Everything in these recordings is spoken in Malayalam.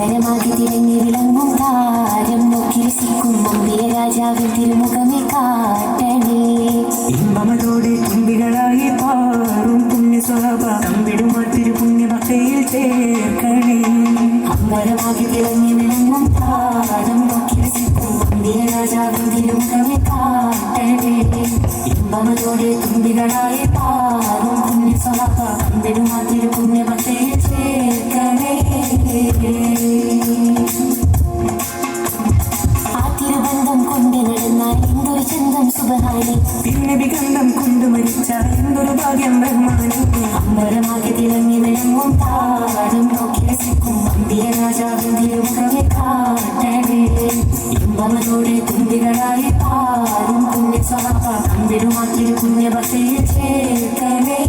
അമ്പലമാകി തിരഞ്ഞു വിളങ്ങും താരം നോക്കി രസിക്കും അമ്പിയ രാജാവിൻ തിരുമുഖമേ കാട്ടണേ. ഇമ്പമതോടെ തുമ്പികളായി പാറും പുണ്യസ്വഭാവ തമ്പിടുമാ തിരുപുണ്യഭക്തയിൽ ചേർക്കണേ. അമ്പലമാകി തിരഞ്ഞു വിളങ്ങും താരം നോക്കി രസിക്കും അമ്പിയ രാജാവിൻ തിരുമുഖമേ കാട്ടണേ. ഇമ്പമതോടെ തുമ്പികളായി പാറും പുണ്യസ്വഭാവ തമ്പിടുമാ തിരുപുണ്യഭക്തയിൽ ചേർക്കണേ. ആ തിരുബന്ധം കൊണ്ട് നടന്നാൽ എന്തൊരു ചന്തം സുബഹാനി, പിന്നെ വികന്ധം കൊണ്ട് മരിച്ചാൽ എന്തൊരു ഭാഗ്യം ബ്രഹ്മാനി. അമ്പലമാകെ തിളങ്ങി വിളങ്ങും താരം നോക്കി രസിക്കും അമ്പിയ രാജാവിൻ തിരുമുഖമേ കാട്ടണേ. ഇമ്പമതോടെ തുമ്പികളായി പാറും പുണ്യസ്വഭാവ തമ്പിടുമാ തിരുപുണ്യഭക്തയിൽ ചേർക്കണേ.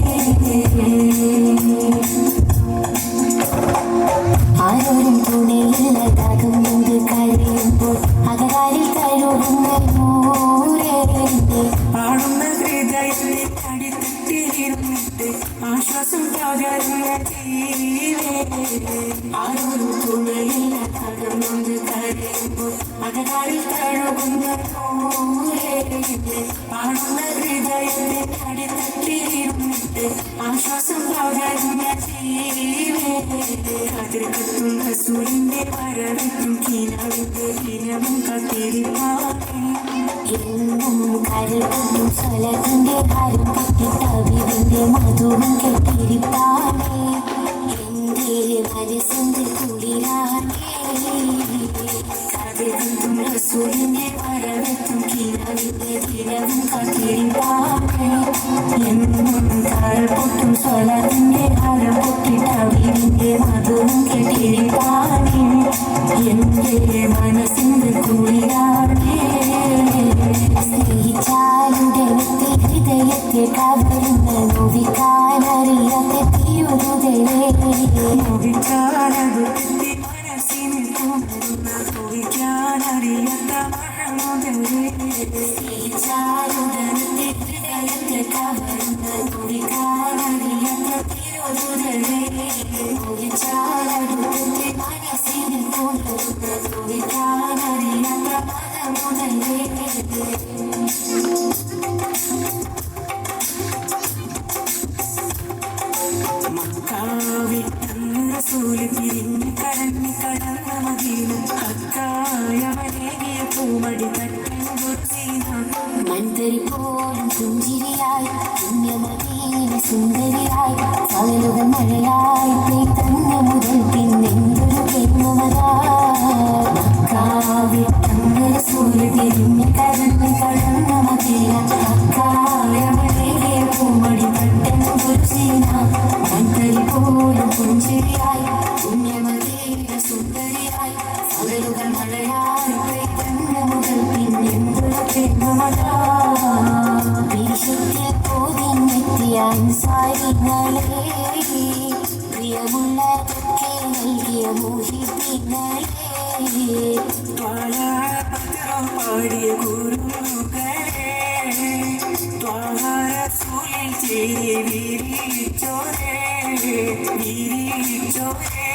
ആരോരും തുണയില്ലതാകും മുമ്പ് കരയുമ്പോൾ അകകാരിൽ കഴുകുന്ന പാടുന്ന ഹൃദയത്തെ അടിത്തട്ടിലിരുന്നിട്ട് ആശ്വാസം പകരുന്ന ജീവേ. ആരോരും തുണയില്ലതാകും മുമ്പ് കരയുമ്പോൾ അകകാരിൽ കഴുകുന്ന പാടുന്ന ഹൃദയത്തെ അടിത്തട്ടിലിരുന്നിട്ട് ആശ്വാസം പകരുന്ന ജീവേ. കതിർക്കത്തുന്ന സൂര്യന്റെ വരവെത്തും കിനാവിന്റെ ദിനവും കത്തിരിപ്പാണ്. എന്നും കരൾക്കും സ്വലത്തിന്റെ ഭാരം കെട്ടിട്ടവിന്റെ മധുവും കെട്ടിരിപ്പാണേ. എന്റെ മനസ്സിന്റെ കുളിരാണേ. കതിർക്കത്തുന്ന സൂര്യന്റെ വരവെത്തും കിനാവിന്റെ ദിനവും കത്തിരിപ്പാണ്. എന്നും കരൾപ്പൊട്ടും സ്വലത്തിന്റെ ഭാരം കെട്ടിട്ടവിന്റെ മധുവും കെട്ടിരിപ്പാണ്. എന്റെ മനസ്സിന്റെ കുളിരാണേ. സ്നേഹിച്ചാലുടനത്തെ ഹൃദയത്തെ കവരുന്ന നോവിക്കാനറിയാത്ത തിരുതലേ. നോവിച്ചാലതു തെറ്റി മനസ്സിനിൽ തോന്നുന്ന നോവിക്കാനറിയാത്ത മഴമുതലേ. സ്നേഹിച്ചാലുടനത്തെ ഹൃദയത്തെ കവരുന്ന നോവിക്കാനറിയാത്ത തിരുതലേ. നോവിച്ചാലടുത്തെ മനസ്സിനിൽ തോന്നുന്ന നോവിക്കാനറിയാത്ത മഴമുതലേ. റസൂല് തിരിഞ്ഞ് കരഞ്ഞ് കടന്ന മദീന ഹക്കായവനേകിയ പൂമടി തട്ടൻ ഗുർസീന. മൺതരി പോലും പുഞ്ചിരിയായി പുണ്യമദീന സുന്ദരിയായി പകലുകൾ മഴയായി പെയ്തന്ന മുതൽ പിന്നെന്തൊരു റസൂല് തിരിഞ്ഞ് കരഞ്ഞ് കടന്ന മദീന ഹക്കായവനേകിയ പൂമടി തട്ടൻ ഗുർസീന. മൺതരി പോലും പുഞ്ചിരിയായി പുണ്യമദീന സുന്ദരിയായി പകലുകൾ മഴയായി പെയ്തന്ന മുതൽ പിന്നെന്തൊരു വിശുദ്ധ പോതിനെത്തിയ അൻസാരികളെ പ്രിയമുള്ളതൊക്കെ നൽകിയ മോഹിപ്പിങ്ങളെ. പാടിയ ഗുരുക്കളെ റസൂലിൽ ചേരി വീരിച്ചോരേ വീരിച്ചോരേ.